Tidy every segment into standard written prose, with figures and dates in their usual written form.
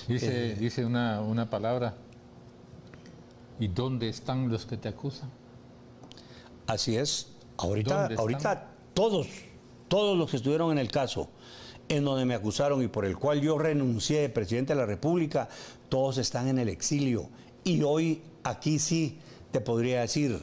Dice una palabra, ¿y dónde están los que te acusan? Así es. Ahorita todos los que estuvieron en el caso, en donde me acusaron y por el cual yo renuncié de presidente de la República, todos están en el exilio. Y hoy aquí sí te podría decir,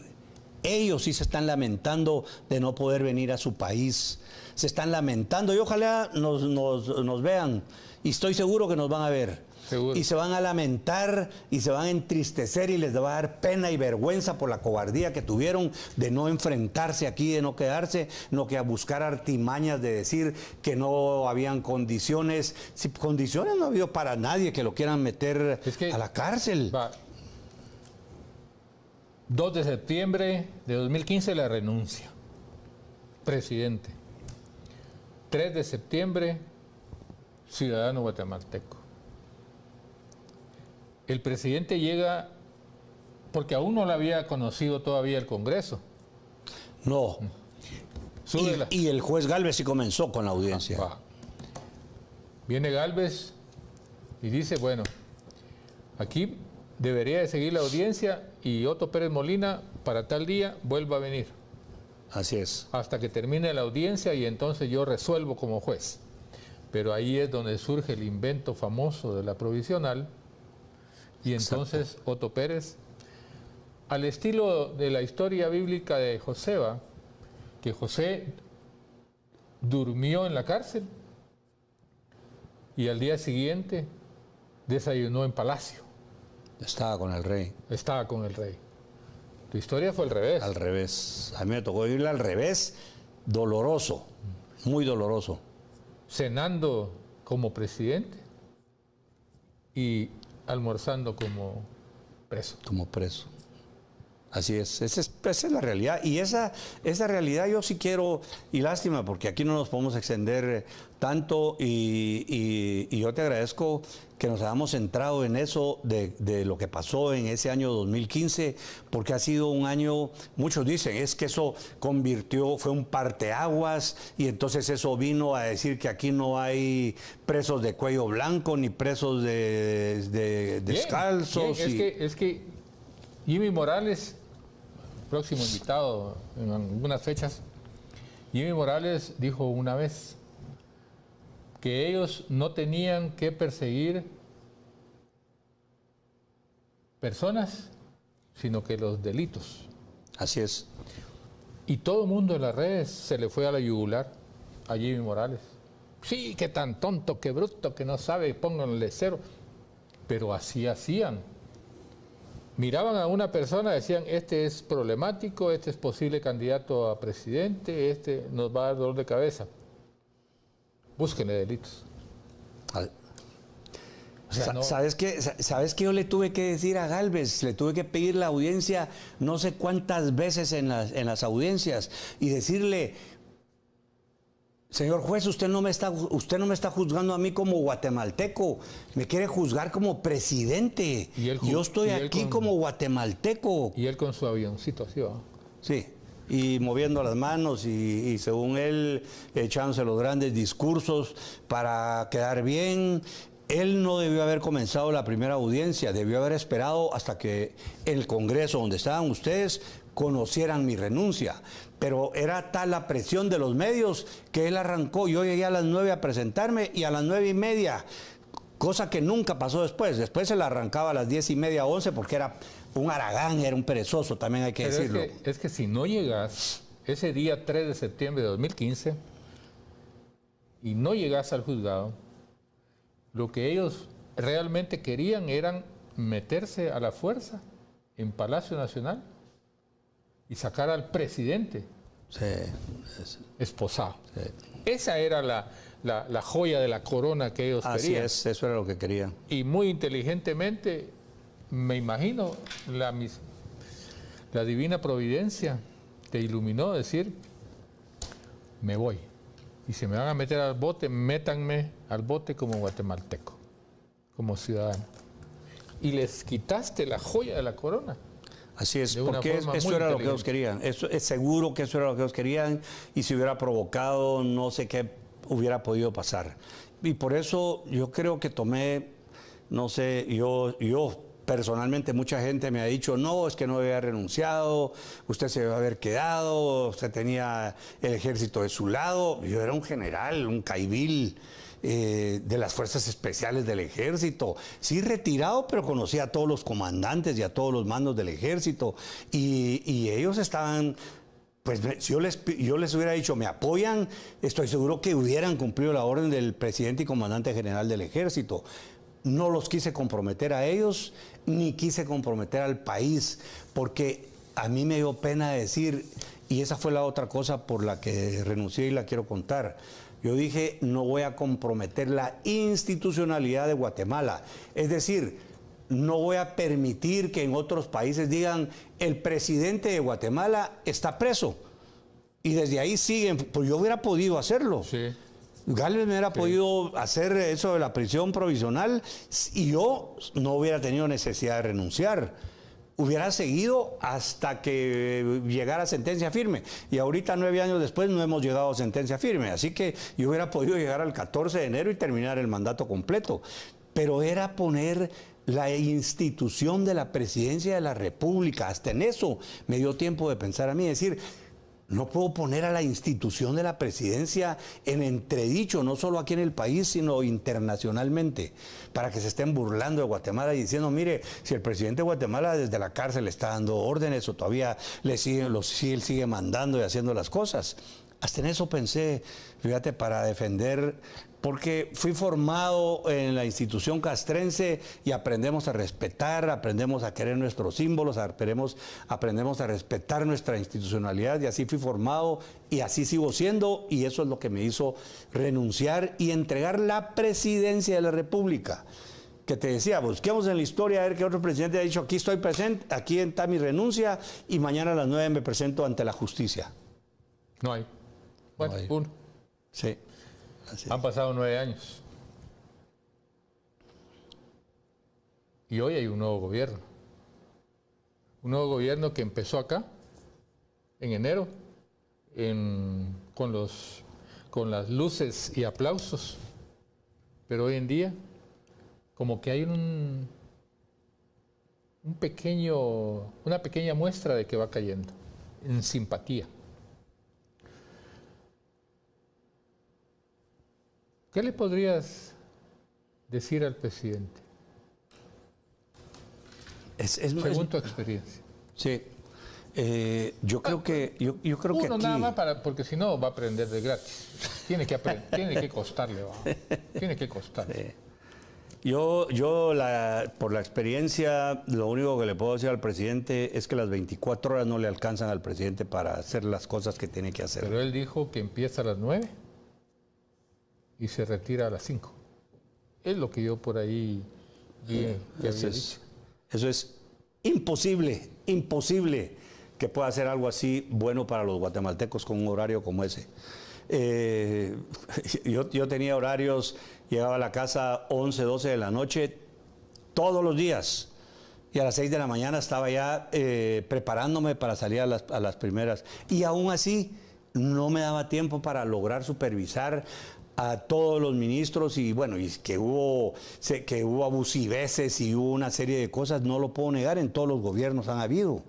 ellos sí se están lamentando de no poder venir a su país. Se están lamentando y ojalá nos vean. Y estoy seguro que nos van a ver. Seguro. Y se van a lamentar y se van a entristecer y les va a dar pena y vergüenza por la cobardía que tuvieron de no enfrentarse aquí, de no quedarse, no que a buscar artimañas de decir que no habían condiciones. Si condiciones no ha habido para nadie que lo quieran meter a la cárcel. 2 de septiembre de 2015 la renuncia. Presidente. 3 de septiembre, ciudadano guatemalteco. El presidente llega porque aún no lo había conocido todavía el Congreso. No. Y el juez Gálvez sí comenzó con la audiencia. Viene Gálvez y dice, bueno, aquí debería de seguir la audiencia y Otto Pérez Molina para tal día vuelva a venir. Así es. Hasta que termine la audiencia y entonces yo resuelvo como juez. Pero ahí es donde surge el invento famoso de la provisional. Y entonces Exacto. Otto Pérez, al estilo de la historia bíblica de Joseba, que José durmió en la cárcel y al día siguiente desayunó en palacio. Estaba con el rey. Estaba con el rey. Tu historia fue al revés. Al revés. A mí me tocó vivirla al revés, doloroso, muy doloroso. Cenando como presidente y almorzando como preso. Como preso. Así es. Esa es la realidad. Y esa realidad yo sí quiero, y lástima, porque aquí no nos podemos extender tanto, y yo te agradezco que nos hayamos centrado en eso de lo que pasó en ese año 2015, porque ha sido un año, muchos dicen, es que eso fue un parteaguas, y entonces eso vino a decir que aquí no hay presos de cuello blanco, ni presos descalzos. Es que Jimmy Morales, próximo invitado en algunas fechas, Jimmy Morales dijo una vez que ellos no tenían que perseguir personas, sino que los delitos. Así es. Y todo el mundo en las redes se le fue a la yugular a Jimmy Morales. Sí, que tan tonto, que bruto, que no sabe, pónganle cero. Pero así hacían. Miraban a una persona, decían, este es problemático, este es posible candidato a presidente, este nos va a dar dolor de cabeza. Búsquenle delitos. O sea, no. ¿Sabes qué yo le tuve que decir a Gálvez? Le tuve que pedir la audiencia no sé cuántas veces en las audiencias y decirle, señor juez, usted no me está juzgando a mí como guatemalteco, me quiere juzgar como presidente. Yo estoy aquí como guatemalteco. Y él con su avioncito así va. Sí. Y moviendo las manos y según él echándose los grandes discursos para quedar bien. Él no debió haber comenzado la primera audiencia, debió haber esperado hasta que el Congreso, donde estaban ustedes, conocieran mi renuncia. Pero era tal la presión de los medios que él arrancó. Yo llegué a las 9 a presentarme y a las 9:30, cosa que nunca pasó después. Después se la arrancaba a las 10:30, 11, porque era un haragán, era un perezoso, también hay que decirlo. Es que si no llegas ese día 3 de septiembre de 2015 y no llegas al juzgado, lo que ellos realmente querían eran meterse a la fuerza en Palacio Nacional y sacar al presidente esposado. Sí. Esa era la joya de la corona que ellos querían. Así es, eso era lo que querían. Y muy inteligentemente, me imagino, la divina providencia te iluminó decir, me voy. Y si me van a meter al bote, métanme al bote como guatemalteco, como ciudadano. Y les quitaste la joya de la corona. Así es, porque eso era lo que ellos querían. Eso, es seguro que eso era lo que ellos querían, y si hubiera provocado, no sé qué hubiera podido pasar. Y por eso yo creo que tomé no sé, yo personalmente, mucha gente me ha dicho, no, es que no había renunciado, usted se debe haber quedado, usted tenía el ejército de su lado. Yo era un general, un caibil de las fuerzas especiales del ejército, sí retirado, pero conocía a todos los comandantes y a todos los mandos del ejército, y ellos estaban... Pues si yo les hubiera dicho, me apoyan, estoy seguro que hubieran cumplido la orden del presidente y comandante general del ejército. No los quise comprometer a ellos, ni quise comprometer al país, porque a mí me dio pena decir, y esa fue la otra cosa por la que renuncié y la quiero contar. Yo dije, no voy a comprometer la institucionalidad de Guatemala. Es decir, no voy a permitir que en otros países digan, el presidente de Guatemala está preso. Y desde ahí siguen, pues yo hubiera podido hacerlo. Sí. Gálvez me hubiera podido hacer eso de la prisión provisional y yo no hubiera tenido necesidad de renunciar. Hubiera seguido hasta que llegara sentencia firme. Y ahorita, 9 años después, no hemos llegado a sentencia firme. Así que yo hubiera podido llegar al 14 de enero y terminar el mandato completo. Pero era poner la institución de la presidencia de la República. Hasta en eso me dio tiempo de pensar a mí, decir, no puedo poner a la institución de la presidencia en entredicho, no solo aquí en el país, sino internacionalmente, para que se estén burlando de Guatemala y diciendo, mire, si el presidente de Guatemala desde la cárcel está dando órdenes o todavía él sigue mandando y haciendo las cosas. Hasta en eso pensé, fíjate, para defender, porque fui formado en la institución castrense y aprendemos a respetar, aprendemos a querer nuestros símbolos, aprendemos a respetar nuestra institucionalidad, y así fui formado y así sigo siendo, y eso es lo que me hizo renunciar y entregar la presidencia de la República. Que te decía, busquemos en la historia a ver qué otro presidente ha dicho, aquí estoy presente, aquí está mi renuncia y mañana a las 9 me presento ante la justicia. No hay. Bueno, uno. Sí. Han pasado 9 años. Y hoy hay un nuevo gobierno. Un nuevo gobierno que empezó acá, en enero, con las luces y aplausos. Pero hoy en día, como que hay una pequeña muestra de que va cayendo, en simpatía. ¿Qué le podrías decir al presidente? Según tu experiencia. Sí. Yo creo que uno aquí... nada más porque si no va a aprender de gratis. Tiene que costarle. Tiene que costarle. Sí. Por la experiencia, lo único que le puedo decir al presidente es que las 24 horas no le alcanzan al presidente para hacer las cosas que tiene que hacer. Pero él dijo que empieza a las 9 y se retira a las 5. Es lo que yo por ahí vi que había dicho. Eso es imposible que pueda hacer algo así bueno para los guatemaltecos con un horario como ese. Yo tenía horarios, llegaba a la casa 11, 12 de la noche todos los días. Y a las 6 de la mañana estaba ya preparándome para salir a las primeras. Y aún así no me daba tiempo para lograr supervisar a todos los ministros, y bueno, y que hubo abusiveces y hubo una serie de cosas, no lo puedo negar, en todos los gobiernos han habido.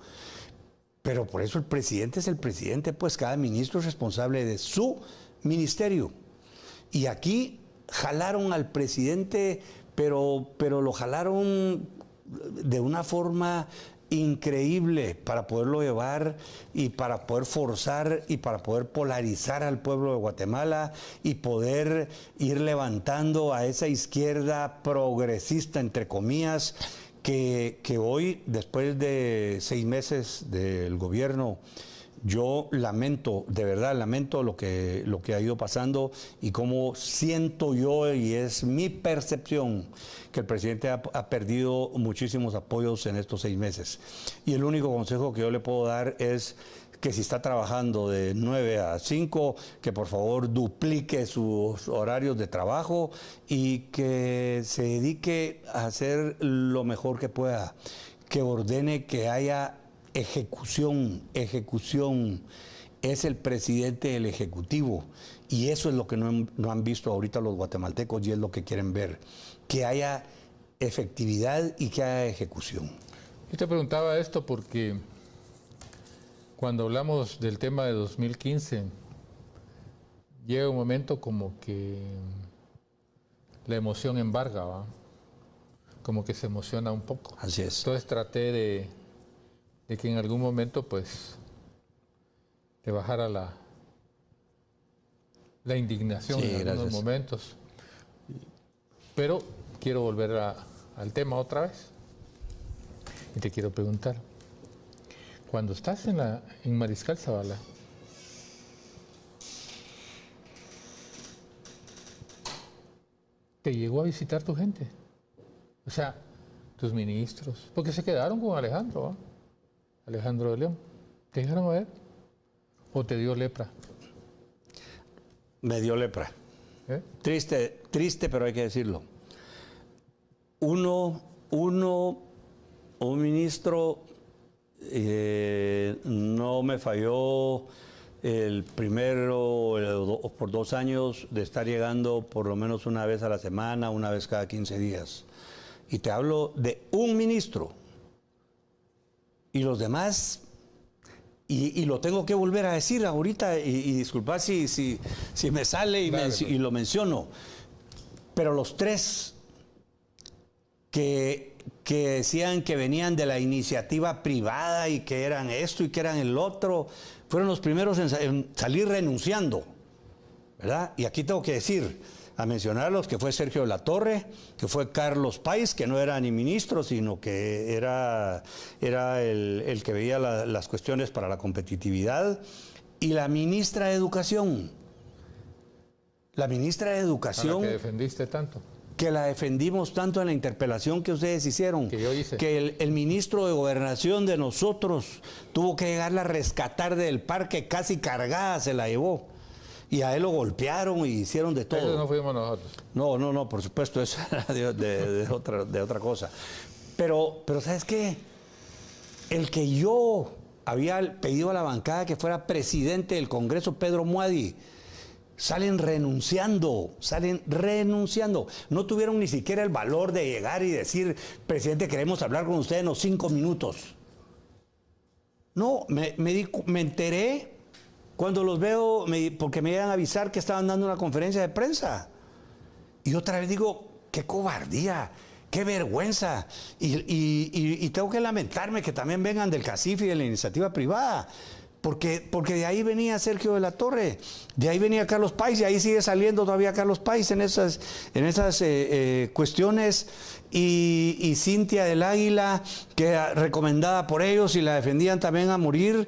Pero por eso el presidente es el presidente, pues cada ministro es responsable de su ministerio. Y aquí jalaron al presidente, pero lo jalaron de una forma increíble para poderlo llevar y para poder forzar y para poder polarizar al pueblo de Guatemala y poder ir levantando a esa izquierda progresista, entre comillas, que hoy, después de 6 meses del gobierno, yo lamento, de verdad lamento lo que ha ido pasando y cómo siento yo, y es mi percepción, que el presidente ha perdido muchísimos apoyos en estos 6 meses. Y el único consejo que yo le puedo dar es que si está trabajando de 9 a 5, que por favor duplique sus horarios de trabajo y que se dedique a hacer lo mejor que pueda, que ordene que haya ejecución. Es el presidente del Ejecutivo, y eso es lo que no han visto ahorita los guatemaltecos, y es lo que quieren ver, que haya efectividad y que haya ejecución. Yo te preguntaba esto porque cuando hablamos del tema de 2015, llega un momento como que la emoción embarga, ¿va? Como que se emociona un poco. Así es. Entonces traté de que en algún momento pues le bajara la indignación en algunos momentos. Pero quiero volver al tema otra vez. Y te quiero preguntar, cuando estás en Mariscal Zavala, ¿te llegó a visitar tu gente? O sea, tus ministros, porque se quedaron con Alejandro, ¿va? Alejandro de León. ¿Te llegaron a ver? ¿O te dio lepra? Me dio lepra. Triste, pero hay que decirlo. Un ministro no me falló el primero por 2 años de estar llegando por lo menos una vez a la semana, una vez cada 15 días. Y te hablo de un ministro. Y los demás, y lo tengo que volver a decir ahorita, y disculpa si me sale y lo menciono, pero los 3 que decían que venían de la iniciativa privada y que eran esto y que eran el otro, fueron los primeros en salir renunciando, ¿verdad? Y aquí tengo que decir, a mencionarlos, que fue Sergio de la Torre, que fue Carlos Páez, que no era ni ministro, sino que era el que veía las cuestiones para la competitividad, y la ministra de Educación. La ministra de Educación... A la que defendiste tanto. Que la defendimos tanto en la interpelación que ustedes hicieron, que yo hice. Que el ministro de Gobernación de nosotros tuvo que llegarla a rescatar del parque, casi cargada se la llevó. Y a él lo golpearon y hicieron de todo. Eso no fuimos nosotros. No, por supuesto, eso era de otra cosa. Pero ¿sabes qué? El que yo había pedido a la bancada que fuera presidente del Congreso, Pedro Muadi, salen renunciando. No tuvieron ni siquiera el valor de llegar y decir, presidente, queremos hablar con usted en los 5 minutos. No, me enteré cuando los veo, porque me iban a avisar que estaban dando una conferencia de prensa. Y otra vez digo, qué cobardía, qué vergüenza. Y tengo que lamentarme que también vengan del CACIF y de la iniciativa privada. Porque de ahí venía Sergio de la Torre, de ahí venía Carlos Páez, y ahí sigue saliendo todavía Carlos Páez en esas cuestiones, y Cintia del Águila, que era recomendada por ellos y la defendían también a morir.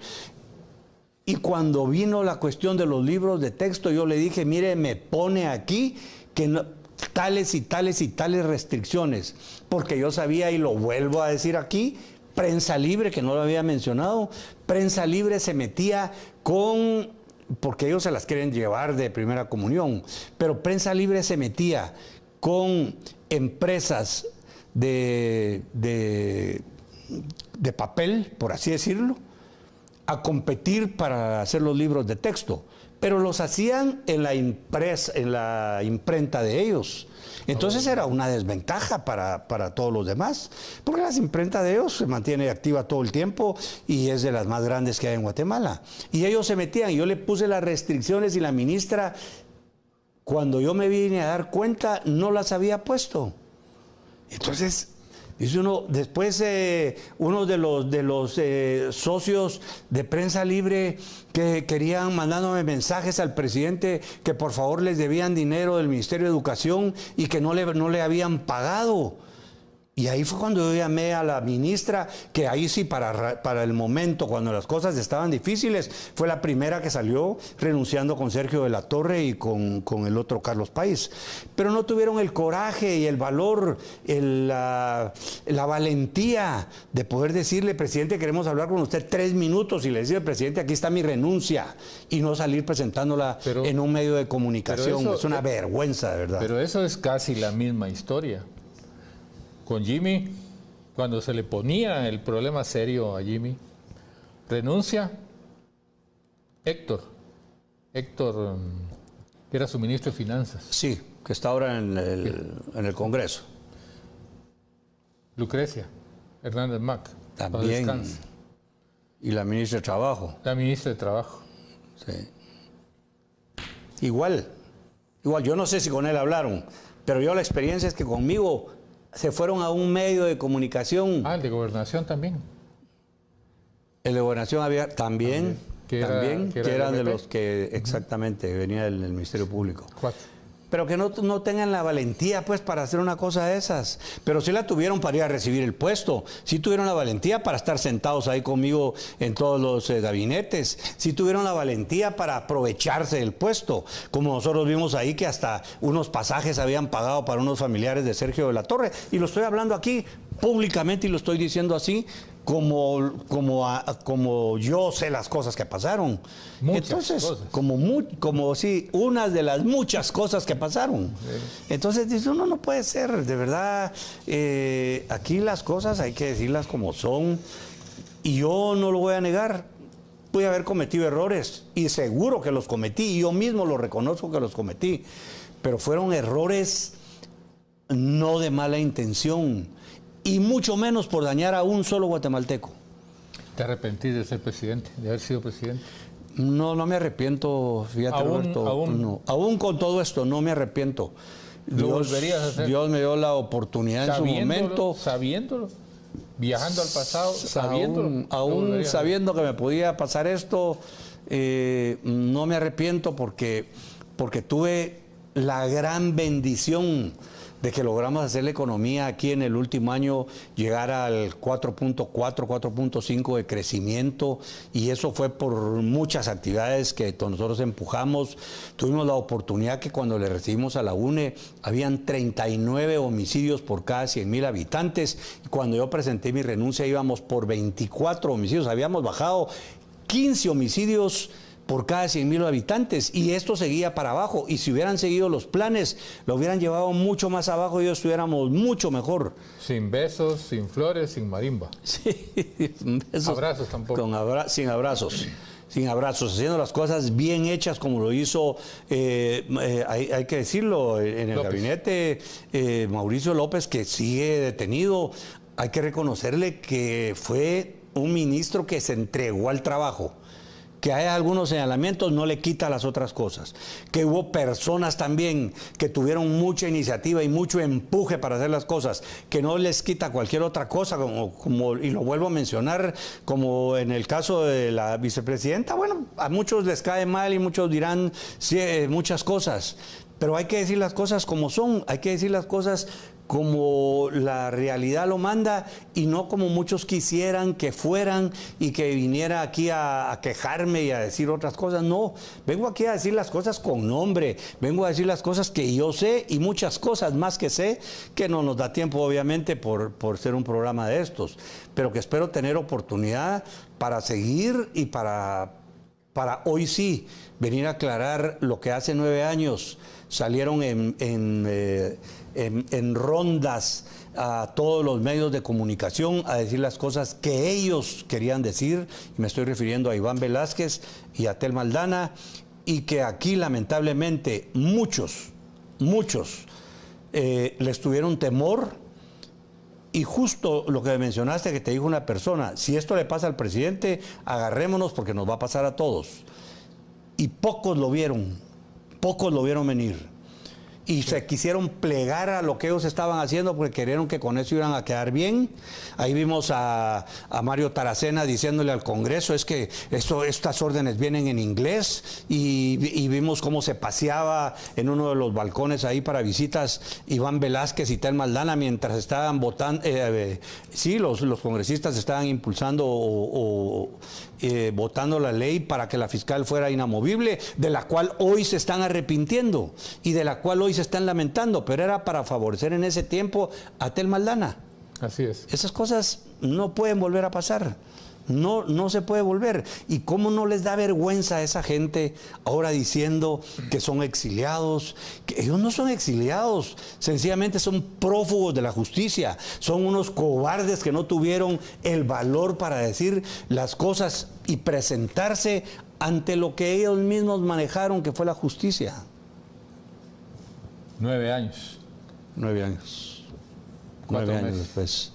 Y cuando vino la cuestión de los libros de texto, yo le dije, mire, me pone aquí que no, tales y tales y tales restricciones, porque yo sabía, y lo vuelvo a decir aquí, Prensa Libre, que no lo había mencionado, Prensa Libre se metía porque ellos se las quieren llevar de primera comunión, pero Prensa Libre se metía con empresas de papel, por así decirlo, a competir para hacer los libros de texto, pero los hacían en la imprenta de ellos. Entonces era una desventaja para todos los demás, porque la imprenta de ellos se mantiene activa todo el tiempo y es de las más grandes que hay en Guatemala. Y ellos se metían, y yo le puse las restricciones, y la ministra, cuando yo me vine a dar cuenta, no las había puesto. Entonces, dice uno, después uno de los socios de Prensa Libre que querían mandándome mensajes al presidente que por favor les debían dinero del Ministerio de Educación y que no le habían pagado. Y ahí fue cuando yo llamé a la ministra, que ahí sí para el momento, cuando las cosas estaban difíciles, fue la primera que salió renunciando con Sergio de la Torre y con el otro Carlos Páez. Pero no tuvieron el coraje y el valor, la valentía de poder decirle, presidente, queremos hablar con usted 3 minutos, y le decía al presidente, aquí está mi renuncia, y no salir presentándola en un medio de comunicación. Es una vergüenza, de verdad. Pero eso es casi la misma historia. Con Jimmy, cuando se le ponía el problema serio a Jimmy, renuncia Héctor, que era su ministro de Finanzas. Sí, que está ahora en el Congreso. Lucrecia Hernández Mac. También. Y la ministra de Trabajo. La ministra de Trabajo. Sí. Igual, yo no sé si con él hablaron, pero yo la experiencia es que conmigo se fueron a un medio de comunicación. Ah, el de Gobernación también. El de Gobernación había también, que eran de los que exactamente venía del Ministerio Público. 4. Pero que no tengan la valentía, pues, para hacer una cosa de esas. Pero sí la tuvieron para ir a recibir el puesto. Sí tuvieron la valentía para estar sentados ahí conmigo en todos los gabinetes. Sí tuvieron la valentía para aprovecharse del puesto. Como nosotros vimos ahí que hasta unos pasajes habían pagado para unos familiares de Sergio de la Torre. Y lo estoy hablando aquí públicamente y lo estoy diciendo así. Como yo sé las cosas que pasaron. Entonces, como sí, una de las muchas cosas que pasaron. Entonces, dice uno, no puede ser, de verdad, aquí las cosas hay que decirlas como son, y yo no lo voy a negar. Pude haber cometido errores, y seguro que los cometí, y yo mismo lo reconozco que los cometí, pero fueron errores no de mala intención, y mucho menos por dañar a un solo guatemalteco. ¿Te arrepentís de ser presidente, de haber sido presidente? No me arrepiento, fíjate, Roberto. Aún con todo esto, no me arrepiento. ¿Lo volverías a hacer? Dios me dio la oportunidad en su momento. Sabiéndolo, viajando al pasado, sabiéndolo. Aún sabiendo que me podía pasar esto, no me arrepiento porque tuve la gran bendición de que logramos hacer la economía aquí en el último año llegar al 4.4, 4.5 de crecimiento, y eso fue por muchas actividades que nosotros empujamos. Tuvimos la oportunidad que cuando le recibimos a la UNE habían 39 homicidios por cada 100,000 habitantes, y cuando yo presenté mi renuncia íbamos por 24 homicidios, habíamos bajado 15 homicidios por cada 100,000 habitantes, y esto seguía para abajo, y si hubieran seguido los planes, lo hubieran llevado mucho más abajo y estuviéramos mucho mejor. Sin besos, sin flores, sin marimba. Sí, sin besos. Abrazos tampoco. Sin abrazos. Sin abrazos, haciendo las cosas bien hechas como lo hizo, hay que decirlo, en el gabinete Mauricio López, que sigue detenido. Hay que reconocerle que fue un ministro que se entregó al trabajo. Que haya algunos señalamientos no le quita las otras cosas. Que hubo personas también que tuvieron mucha iniciativa y mucho empuje para hacer las cosas, que no les quita cualquier otra cosa, y lo vuelvo a mencionar, como en el caso de la vicepresidenta. Bueno, a muchos les cae mal y muchos dirán muchas cosas, pero hay que decir las cosas como son, hay que decir las cosas como la realidad lo manda, y no como muchos quisieran que fueran, y que viniera aquí a quejarme y a decir otras cosas. No, vengo aquí a decir las cosas con nombre, vengo a decir las cosas que yo sé, y muchas cosas más que sé, que no nos da tiempo obviamente por ser un programa de estos, pero que espero tener oportunidad para seguir y para hoy sí venir a aclarar lo que hace 9 años salieron en rondas a todos los medios de comunicación a decir las cosas que ellos querían decir. Me estoy refiriendo a Iván Velázquez y a Telma Aldana, y que aquí lamentablemente muchos les tuvieron temor. Y justo lo que mencionaste, que te dijo una persona, si esto le pasa al presidente, agarrémonos porque nos va a pasar a todos. Y pocos lo vieron venir. Y se quisieron plegar a lo que ellos estaban haciendo porque creyeron que con eso iban a quedar bien. Ahí vimos a Mario Taracena diciéndole al Congreso, es que estas órdenes vienen en inglés, y vimos cómo se paseaba en uno de los balcones ahí para visitas Iván Velázquez y Telma Aldana mientras estaban votando, los congresistas estaban impulsando votando la ley para que la fiscal fuera inamovible, de la cual hoy se están arrepintiendo y de la cual hoy se están lamentando, pero era para favorecer en ese tiempo a Telma Aldana. Así es. Esas cosas no pueden volver a pasar. No se puede volver. ¿Y cómo no les da vergüenza a esa gente ahora diciendo que son exiliados? Que ellos no son exiliados, sencillamente son prófugos de la justicia, son unos cobardes que no tuvieron el valor para decir las cosas y presentarse ante lo que ellos mismos manejaron, que fue la justicia. 9 años. 9 años. 4 9 años meses. después.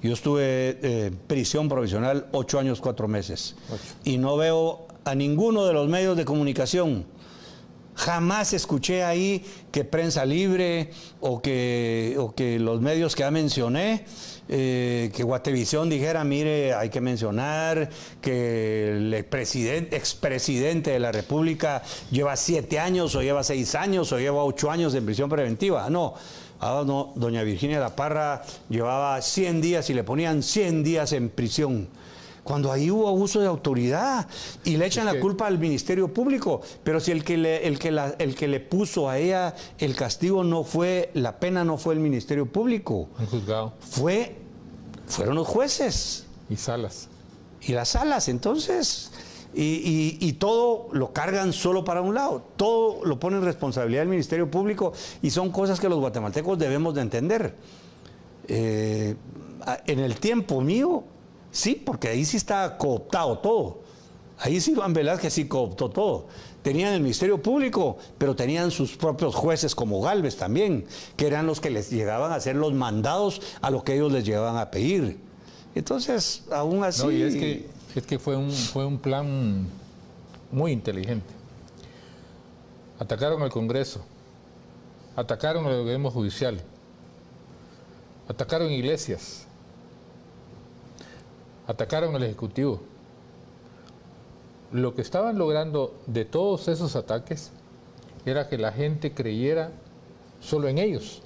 Yo estuve en prisión provisional 8 años, 4 meses. 8. Y no veo a ninguno de los medios de comunicación. Jamás escuché ahí que Prensa Libre o que los medios que ya mencioné, que Guatevisión dijera, mire, hay que mencionar que el expresidente de la República lleva 7 años o lleva 6 años o lleva 8 años en prisión preventiva. No, no, doña Virginia de la Parra llevaba 100 días y le ponían 100 días en prisión. Cuando ahí hubo abuso de autoridad y le echan la culpa al Ministerio Público, pero si el que le puso a ella el castigo no fue, la pena no fue el Ministerio Público, Un juzgado. fueron los jueces Y salas. y las salas. Entonces, y todo lo cargan solo para un lado, todo lo pone en responsabilidad del Ministerio Público y son cosas que los guatemaltecos debemos de entender. En el tiempo mío, sí, porque ahí sí está cooptado todo. Ahí sí Iván Velázquez sí cooptó todo. Tenían el Ministerio Público, pero tenían sus propios jueces como Gálvez también, que eran los que les llegaban a hacer los mandados a lo que ellos les llegaban a pedir. Entonces, aún así... No, y es que fue un plan muy inteligente. Atacaron al Congreso, atacaron al organismo judicial, atacaron iglesias, atacaron al Ejecutivo. Lo que estaban logrando de todos esos ataques era que la gente creyera solo en ellos.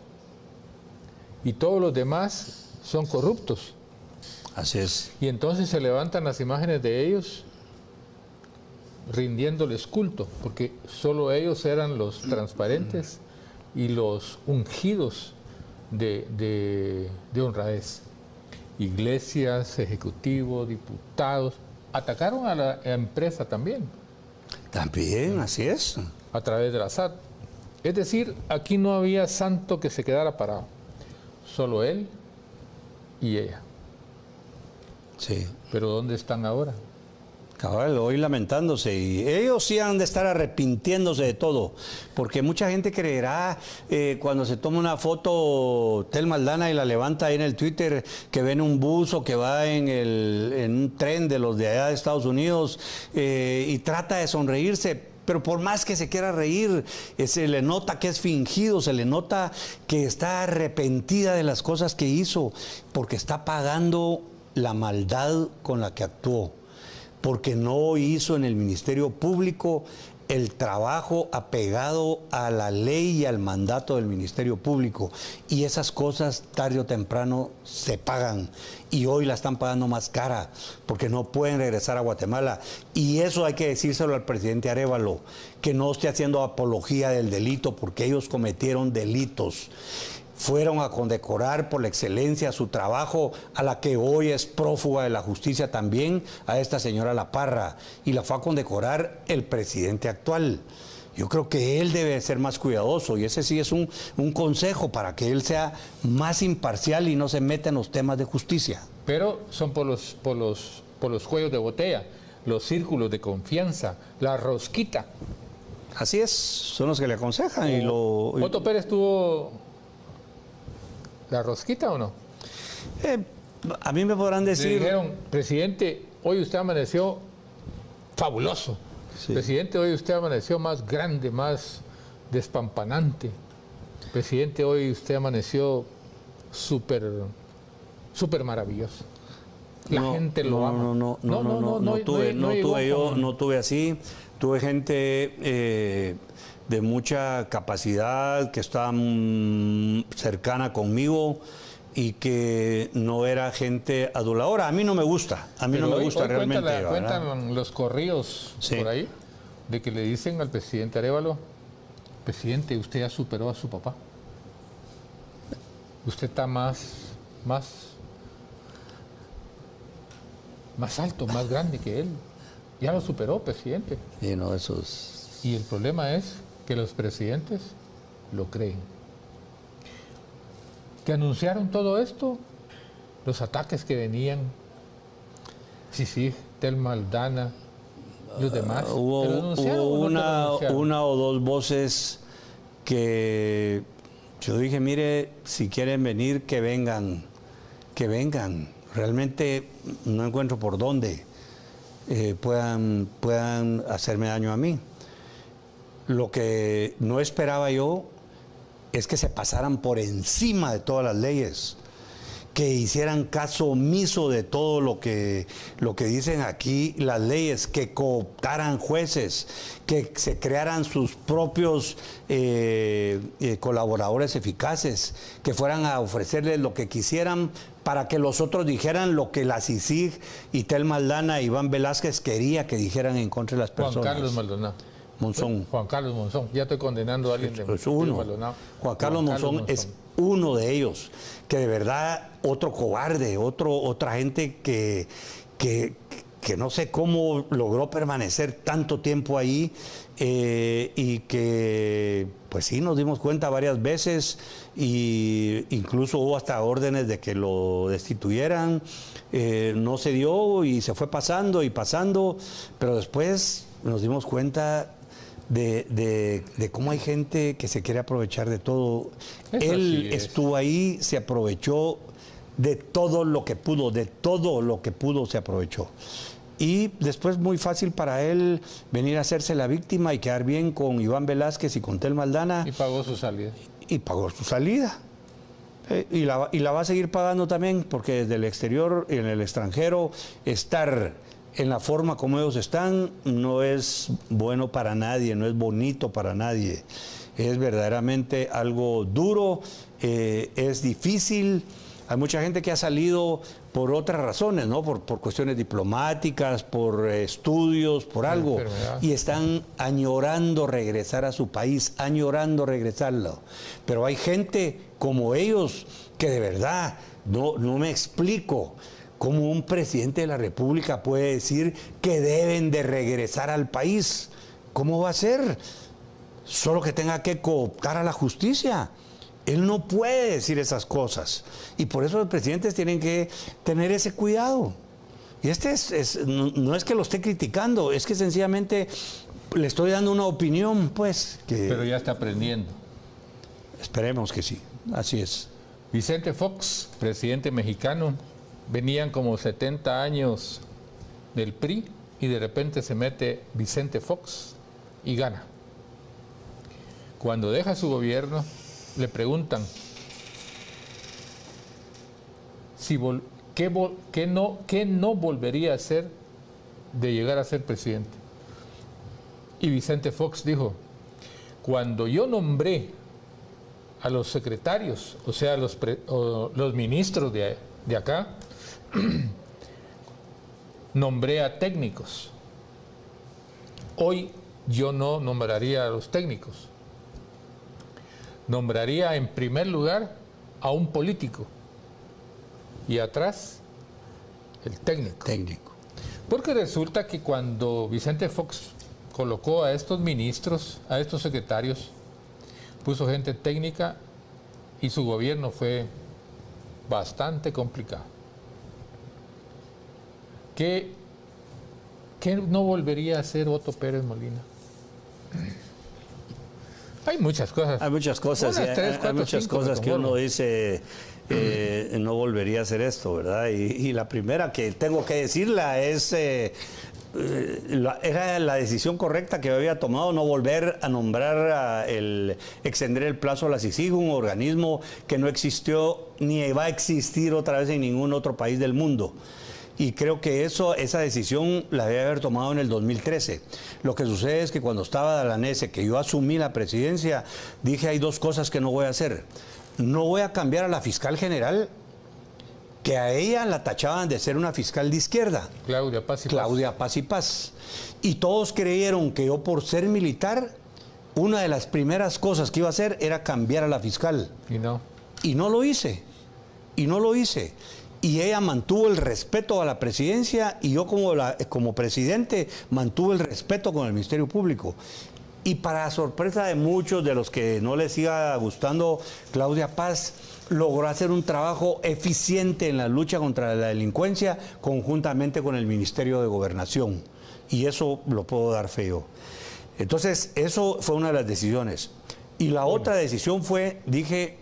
Y todos los demás son corruptos. Así es. Y entonces se levantan las imágenes de ellos rindiéndoles culto, porque solo ellos eran los transparentes y los ungidos de honradez. Iglesias, ejecutivo, diputados, atacaron a la empresa también. También, así es. A través de la SAT. Es decir, aquí no había santo que se quedara parado. Solo él y ella. Sí. Pero ¿dónde están ahora? Cabal, hoy lamentándose, y ellos sí han de estar arrepintiéndose de todo, porque mucha gente creerá cuando se toma una foto Tel Maldana y la levanta ahí en el Twitter, que ven un bus o que va en un tren de los de allá de Estados Unidos y trata de sonreírse. Pero por más que se quiera reír, se le nota que es fingido, se le nota que está arrepentida de las cosas que hizo, porque está pagando la maldad con la que actuó, porque no hizo en el Ministerio Público el trabajo apegado a la ley y al mandato del Ministerio Público. Y esas cosas tarde o temprano se pagan. Y hoy la están pagando más cara, porque no pueden regresar a Guatemala. Y eso hay que decírselo al presidente Arévalo, que no esté haciendo apología del delito, porque ellos cometieron delitos. Fueron a condecorar por la excelencia su trabajo a la que hoy es prófuga de la justicia también, a esta señora La Parra, y la fue a condecorar el presidente actual. Yo creo que él debe ser más cuidadoso y ese sí es un consejo para que él sea más imparcial y no se meta en los temas de justicia. Pero son por los cuellos de botella, los círculos de confianza, la rosquita. Así es, son los que le aconsejan. ¿Otto Pérez tuvo la rosquita o no? A mí me podrán decir... Le dijeron, presidente, hoy usted amaneció fabuloso. Sí. Presidente, hoy usted amaneció más grande, más despampanante. Presidente, hoy usted amaneció súper maravilloso. La gente lo ama. No tuve así. Tuve gente de mucha capacidad que estaba cercana conmigo y que no era gente aduladora. A mí no me gusta, realmente. Cuentan los corridos por ahí de que le dicen al presidente Arévalo, presidente, usted ya superó a su papá. Usted está más alto, más grande que él. Ya lo superó, presidente. Y el problema es que los presidentes lo creen. Que anunciaron todo esto, los ataques que venían, sí, Tel Maldana, los demás. Hubo una o dos voces que yo dije, mire, si quieren venir, que vengan que vengan. Realmente no encuentro por dónde puedan hacerme daño a mí. Lo que no esperaba yo es que se pasaran por encima de todas las leyes, que hicieran caso omiso de todo lo que dicen aquí las leyes, que cooptaran jueces, que se crearan sus propios colaboradores eficaces, que fueran a ofrecerles lo que quisieran para que los otros dijeran lo que la CICIG y Tel Maldana, Iván Velázquez quería que dijeran en contra de las personas. Juan Carlos Maldonado. Monzón. Juan Carlos Monzón. Ya estoy condenando a alguien de Maldonado. Juan Carlos Monzón es uno de ellos, que de verdad otro cobarde, otra gente que no sé cómo logró permanecer tanto tiempo ahí y que pues sí nos dimos cuenta varias veces y incluso hubo hasta órdenes de que lo destituyeran, no se dio y se fue pasando y pasando, pero después nos dimos cuenta de cómo hay gente que se quiere aprovechar de todo. Él estuvo ahí, se aprovechó de todo lo que pudo, se aprovechó. Y después muy fácil para él venir a hacerse la víctima y quedar bien con Iván Velázquez y con Tel Maldana. Y pagó su salida. Y pagó su salida. Y la va a seguir pagando también, porque desde el exterior y en el extranjero estar en la forma como ellos están no es bueno para nadie, no es bonito para nadie. Es verdaderamente algo duro, es difícil. Hay mucha gente que ha salido por otras razones, ¿no? Por cuestiones diplomáticas, por estudios, por algo. Y están añorando regresar a su país, añorando regresarlo. Pero hay gente como ellos que de verdad no me explico cómo un presidente de la República puede decir que deben de regresar al país. ¿Cómo va a ser? Solo que tenga que cooptar a la justicia. Él no puede decir esas cosas. Y por eso los presidentes tienen que tener ese cuidado. Y no es que lo esté criticando, es que sencillamente le estoy dando una opinión, pues. Pero ya está aprendiendo. Esperemos que sí, así es. Vicente Fox, presidente mexicano, venían como 70 años del PRI y de repente se mete Vicente Fox y gana. Cuando deja su gobierno, le preguntan si ¿qué no volvería a hacer de llegar a ser presidente? Y Vicente Fox dijo, cuando yo nombré a los secretarios, o sea, los ministros de acá, nombré a técnicos. Hoy yo no nombraría a los técnicos. Nombraría en primer lugar a un político y atrás el técnico. Porque resulta que cuando Vicente Fox colocó a estos ministros, a estos secretarios, puso gente técnica y su gobierno fue bastante complicado. ¿Qué no volvería a hacer Otto Pérez Molina? Hay muchas cosas. Hay muchas cosas, hay muchas cosas que uno dice, no volvería a hacer esto, ¿verdad? Y la primera que tengo que decirla es, era la decisión correcta que había tomado, no volver a nombrar, extender el plazo a la CICIG, un organismo que no existió ni va a existir otra vez en ningún otro país del mundo. Y creo que esa decisión la debe haber tomado en el 2013. Lo que sucede es que cuando estaba Dalanese, que yo asumí la presidencia, dije hay dos cosas que no voy a hacer. No voy a cambiar a la fiscal general, que a ella la tachaban de ser una fiscal de izquierda. Claudia Paz y Paz. Claudia Paz y Paz. Y todos creyeron que yo, por ser militar, una de las primeras cosas que iba a hacer era cambiar a la fiscal. Y no. Y no lo hice. Y ella mantuvo el respeto a la presidencia y yo como presidente mantuve el respeto con el Ministerio Público. Y para sorpresa de muchos de los que no les siga gustando, Claudia Paz logró hacer un trabajo eficiente en la lucha contra la delincuencia conjuntamente con el Ministerio de Gobernación. Y eso lo puedo dar fe yo. Entonces, eso fue una de las decisiones. Y la otra decisión fue, dije,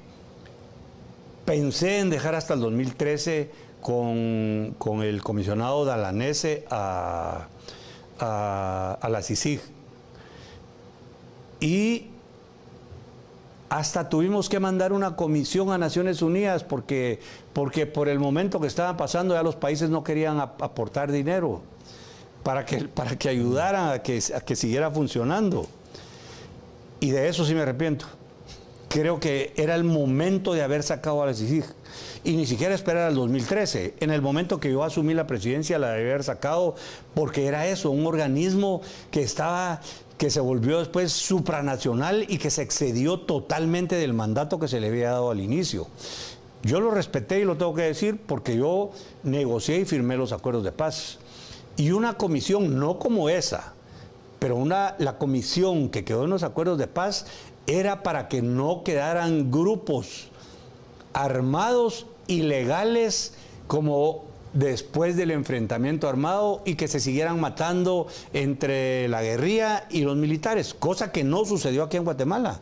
Pensé en dejar hasta el 2013 con el comisionado Dalanese a la CICIG. Y hasta tuvimos que mandar una comisión a Naciones Unidas porque por el momento que estaban pasando ya los países no querían aportar dinero para que ayudaran a que siguiera funcionando. Y de eso sí me arrepiento. Creo que era el momento de haber sacado a la CICIG. Y ni siquiera esperar al 2013. En el momento que yo asumí la presidencia la debía haber sacado porque era eso, un organismo que se volvió después supranacional y que se excedió totalmente del mandato que se le había dado al inicio. Yo lo respeté y lo tengo que decir porque yo negocié y firmé los acuerdos de paz. Y una comisión, no como esa, pero la comisión que quedó en los acuerdos de paz era para que no quedaran grupos armados ilegales como después del enfrentamiento armado y que se siguieran matando entre la guerrilla y los militares, cosa que no sucedió aquí en Guatemala.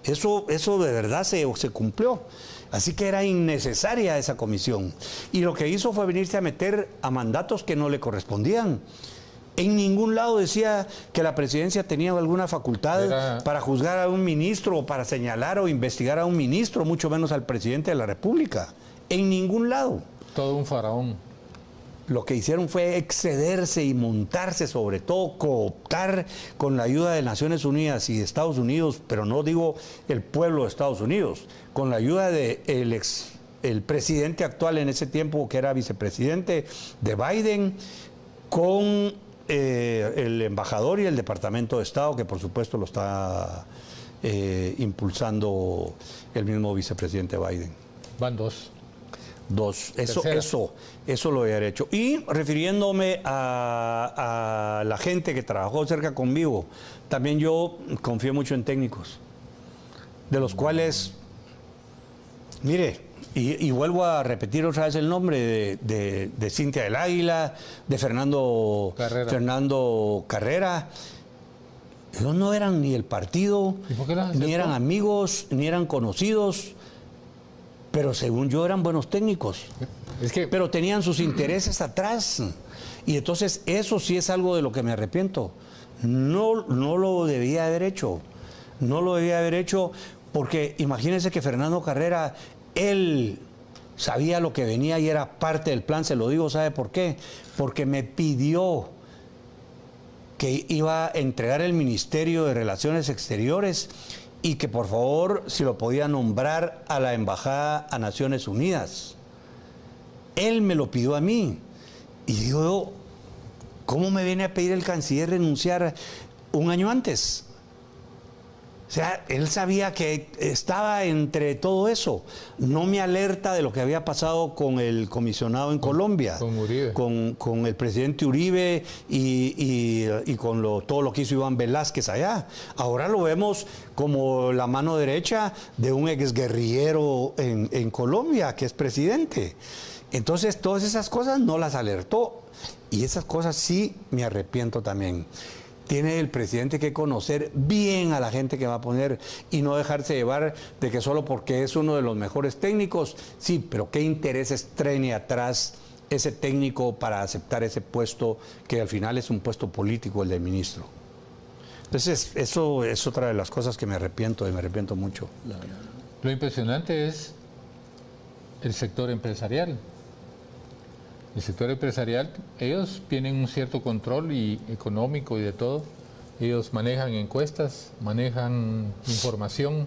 Eso de verdad se cumplió. Así que era innecesaria esa comisión. Y lo que hizo fue venirse a meter a mandatos que no le correspondían. En ningún lado decía que la presidencia tenía alguna facultad para juzgar a un ministro o para señalar o investigar a un ministro, mucho menos al presidente de la República. En ningún lado. Todo un faraón. Lo que hicieron fue excederse y montarse, sobre todo cooptar con la ayuda de Naciones Unidas y de Estados Unidos, pero no digo el pueblo de Estados Unidos, con la ayuda del el presidente actual en ese tiempo, que era vicepresidente de Biden, con el embajador y el Departamento de Estado, que por supuesto lo está impulsando el mismo vicepresidente Biden. Van dos. Eso lo había hecho. Y refiriéndome a la gente que trabajó cerca conmigo, también yo confié mucho en técnicos, de los cuales, mire, y vuelvo a repetir otra vez el nombre de Cintia del Águila, de Fernando Carrera. Ellos no eran ni el partido, ni eran amigos, ni eran conocidos. Pero según yo eran buenos técnicos, pero tenían sus intereses atrás. Y entonces eso sí es algo de lo que me arrepiento. No lo debía haber hecho. No lo debía haber hecho porque imagínense que Fernando Carrera, él sabía lo que venía y era parte del plan. Se lo digo, ¿sabe por qué? Porque me pidió que iba a entregar el Ministerio de Relaciones Exteriores y que por favor, si lo podía nombrar a la Embajada a Naciones Unidas. Él me lo pidió a mí. Y digo yo, ¿cómo me viene a pedir el canciller renunciar un año antes? O sea, él sabía que estaba entre todo eso. No me alerta de lo que había pasado con el comisionado en Colombia. Con Uribe. Con el presidente Uribe y con todo lo que hizo Iván Velázquez allá. Ahora lo vemos como la mano derecha de un exguerrillero en Colombia, que es presidente. Entonces, todas esas cosas no las alertó. Y esas cosas sí me arrepiento también. Tiene el presidente que conocer bien a la gente que va a poner y no dejarse llevar de que solo porque es uno de los mejores técnicos, sí, pero qué intereses trae atrás ese técnico para aceptar ese puesto que al final es un puesto político, el de ministro. Entonces, eso es otra de las cosas que me arrepiento y me arrepiento mucho. Lo impresionante es el sector empresarial. El sector empresarial, ellos tienen un cierto control económico y de todo. Ellos manejan encuestas, manejan información.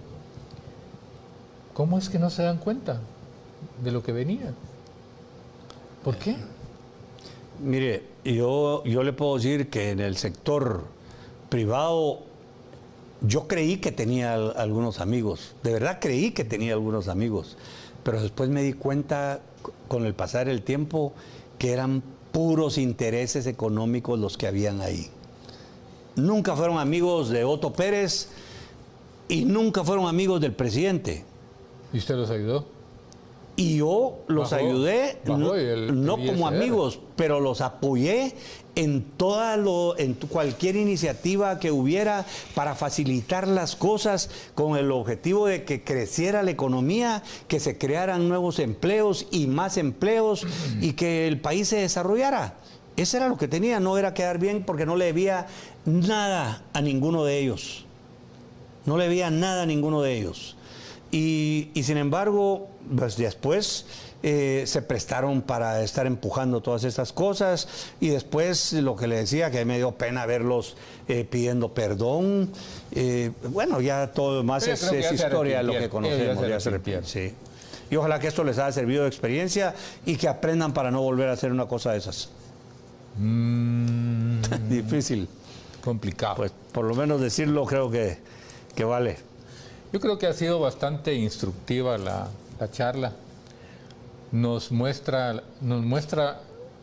¿Cómo es que no se dan cuenta de lo que venía? ¿Por qué? Mire, yo le puedo decir que en el sector privado yo creí que tenía algunos amigos. De verdad creí que tenía algunos amigos. Pero después me di cuenta con el pasar del tiempo que eran puros intereses económicos los que habían ahí. Nunca fueron amigos de Otto Pérez y nunca fueron amigos del presidente. ¿Y usted los ayudó? Y yo los ayudé, no como amigos, pero los apoyé en cualquier iniciativa que hubiera para facilitar las cosas con el objetivo de que creciera la economía, que se crearan nuevos empleos y más empleos y que el país se desarrollara. Eso era lo que tenía, no era quedar bien porque no le debía nada a ninguno de ellos. No le debía nada a ninguno de ellos. Y sin embargo, pues después se prestaron para estar empujando todas estas cosas, y después lo que le decía, que me dio pena verlos pidiendo perdón. Bueno, ya todo lo demás es historia, lo que conocemos, ya se arrepienten. Sí. Y ojalá que esto les haya servido de experiencia y que aprendan para no volver a hacer una cosa de esas. Difícil. Complicado. Pues por lo menos decirlo creo que vale. Yo creo que ha sido bastante instructiva la charla. Nos muestra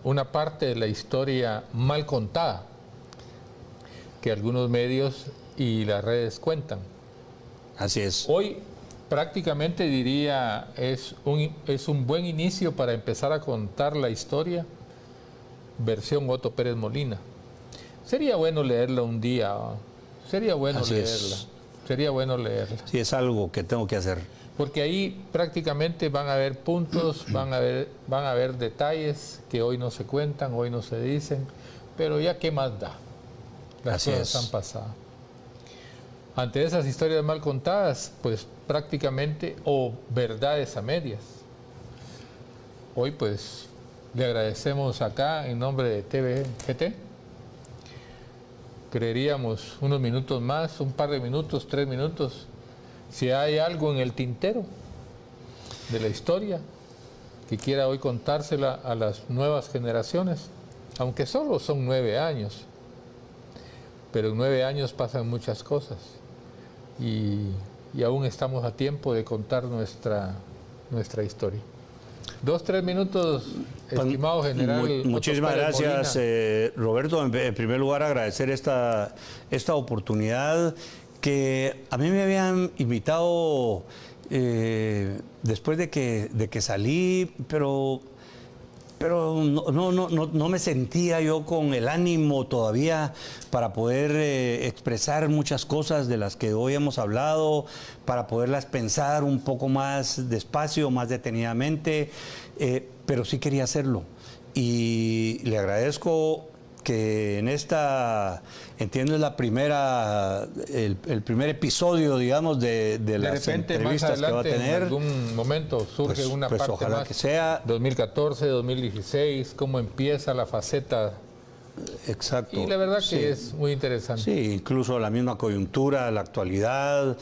una parte de la historia mal contada que algunos medios y las redes cuentan. Así es. Hoy prácticamente diría es un buen inicio para empezar a contar la historia versión Otto Pérez Molina. Sería bueno leerla un día. Sería bueno leerla. Sería bueno leerla. Sí, es algo que tengo que hacer. Porque ahí prácticamente van a haber puntos, van a haber detalles que hoy no se cuentan, hoy no se dicen, pero ya qué más da. Las cosas han pasado. Ante esas historias mal contadas, pues prácticamente, o verdades a medias. Hoy pues le agradecemos acá en nombre de TVGT. Creeríamos unos minutos más, un par de minutos, 3 minutos, si hay algo en el tintero de la historia que quiera hoy contársela a las nuevas generaciones, aunque solo son 9 años, pero en 9 años pasan muchas cosas y aún estamos a tiempo de contar nuestra historia. 2, 3 minutos, estimado general. Muchísimas gracias, Roberto. En primer lugar, agradecer esta oportunidad que a mí me habían invitado después de que salí, pero no me sentía yo con el ánimo todavía para poder expresar muchas cosas de las que hoy hemos hablado, para poderlas pensar un poco más despacio, más detenidamente, pero sí quería hacerlo. Y le agradezco que en esta, entiendo, es la primera, el primer episodio, digamos, de las entrevistas que va a tener. En algún momento surge una parte ojalá más, que sea 2014, 2016, cómo empieza la faceta. Exacto. Y la verdad que es muy interesante. Sí, incluso la misma coyuntura, la actualidad,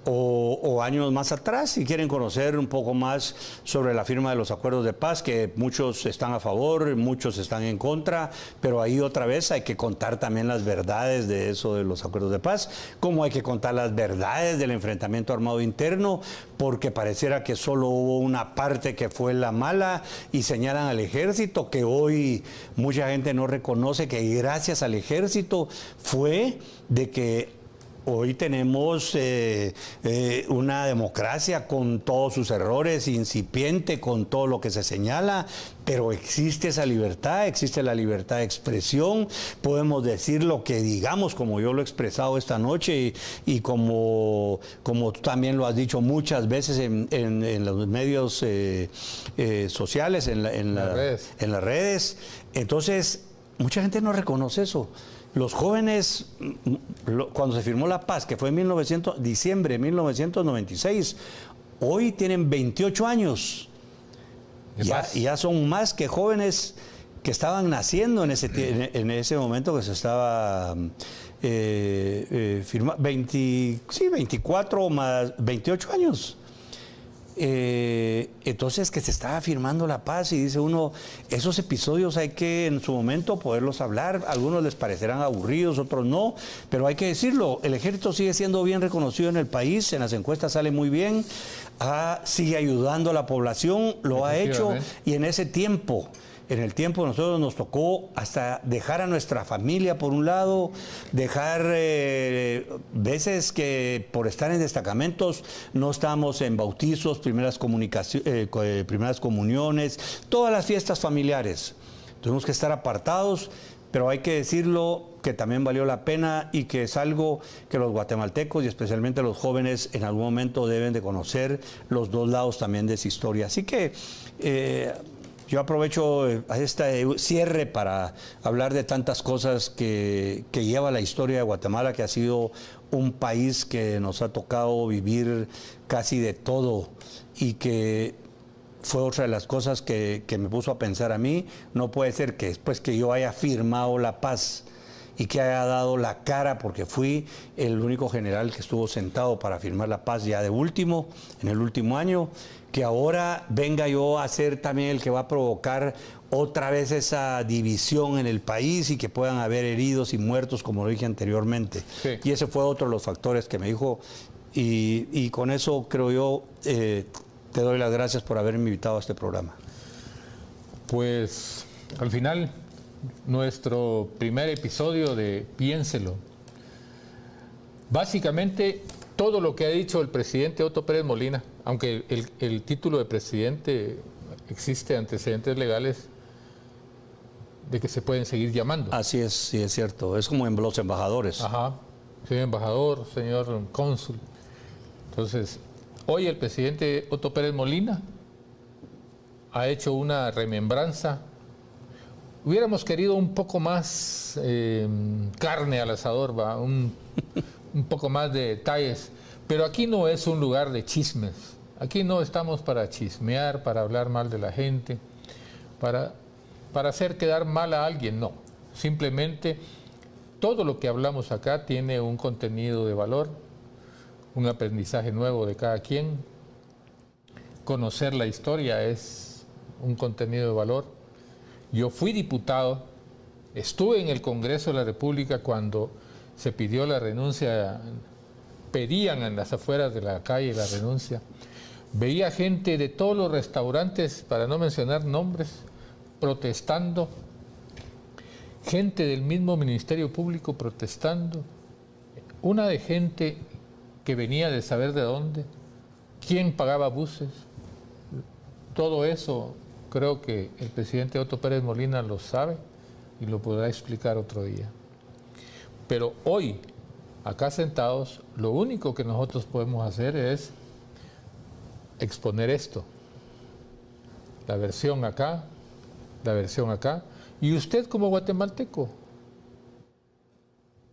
o años más atrás, si quieren conocer un poco más sobre la firma de los acuerdos de paz, que muchos están a favor, muchos están en contra, pero ahí otra vez hay que contar también las verdades de eso de los acuerdos de paz, como hay que contar las verdades del enfrentamiento armado interno, porque pareciera que solo hubo una parte que fue la mala y señalan al ejército, que hoy mucha gente no reconoce que gracias al ejército fue de que hoy tenemos una democracia con todos sus errores, incipiente, con todo lo que se señala, pero existe esa libertad, existe la libertad de expresión, podemos decir lo que digamos, como yo lo he expresado esta noche y como tú también lo has dicho muchas veces en los medios sociales, en las redes. Entonces, mucha gente no reconoce eso. Los jóvenes, cuando se firmó la paz, que fue en diciembre de 1996, hoy tienen 28 años. Ya son más que jóvenes que estaban naciendo en ese momento que se estaba firmando. 24 más 28 años. Entonces, que se estaba firmando la paz, y dice uno, esos episodios hay que en su momento poderlos hablar. Algunos les parecerán aburridos, otros no, pero hay que decirlo. El ejército sigue siendo bien reconocido en el país, en las encuestas sale muy bien, sigue ayudando a la población, lo ha hecho, y en ese tiempo En el tiempo nosotros nos tocó hasta dejar a nuestra familia por un lado, dejar veces que por estar en destacamentos no estábamos en bautizos, primeras comuniones, todas las fiestas familiares. Tuvimos que estar apartados, pero hay que decirlo que también valió la pena y que es algo que los guatemaltecos y especialmente los jóvenes en algún momento deben de conocer los dos lados también de esa historia. Así que yo aprovecho este cierre para hablar de tantas cosas que lleva la historia de Guatemala, que ha sido un país que nos ha tocado vivir casi de todo y que fue otra de las cosas que me puso a pensar a mí. No puede ser que después que yo haya firmado la paz y que haya dado la cara, porque fui el único general que estuvo sentado para firmar la paz ya de último, en el último año, que ahora venga yo a ser también el que va a provocar otra vez esa división en el país y que puedan haber heridos y muertos, como lo dije anteriormente. Sí. Y ese fue otro de los factores que me dijo, y con eso creo yo te doy las gracias por haberme invitado a este programa. Pues al final, nuestro primer episodio de Piénselo. Básicamente, todo lo que ha dicho el presidente Otto Pérez Molina, aunque el título de presidente existe antecedentes legales de que se pueden seguir llamando. Así es, sí es cierto. Es como en los embajadores. Ajá. Señor embajador, señor cónsul. Entonces, hoy el presidente Otto Pérez Molina ha hecho una remembranza. Hubiéramos querido un poco más carne al asador, ¿va? Un poco más de detalles, pero aquí no es un lugar de chismes. Aquí no estamos para chismear, para hablar mal de la gente, para hacer quedar mal a alguien, no. Simplemente todo lo que hablamos acá tiene un contenido de valor, un aprendizaje nuevo de cada quien. Conocer la historia es un contenido de valor. Yo fui diputado, estuve en el Congreso de la República cuando se pidió la renuncia, pedían en las afueras de la calle la renuncia. Veía gente de todos los restaurantes, para no mencionar nombres, protestando, gente del mismo Ministerio Público protestando, una de gente que venía de saber de dónde, quién pagaba buses, todo eso. Creo que el presidente Otto Pérez Molina lo sabe y lo podrá explicar otro día. Pero hoy, acá sentados, lo único que nosotros podemos hacer es exponer esto. La versión acá, la versión acá. Y usted como guatemalteco,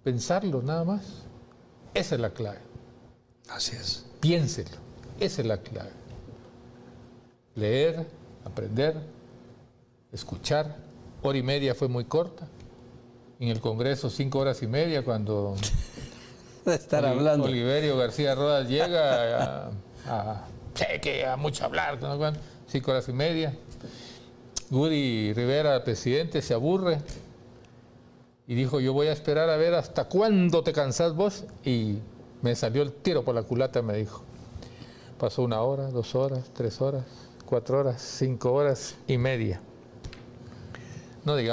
pensarlo nada más. Esa es la clave. Así es. Piénselo. Esa es la clave. Leer, aprender, escuchar. Hora y media fue muy corta. En el Congreso 5 horas y media cuando hablando. Oliverio García Rodas llega a mucho hablar, 5 horas y media. Woody Rivera, presidente, se aburre y dijo: yo voy a esperar a ver hasta cuándo te cansás vos, y me salió el tiro por la culata, me dijo. Pasó 1 hora, 2 horas, 3 horas, 4 horas, 5 horas y media. No digamos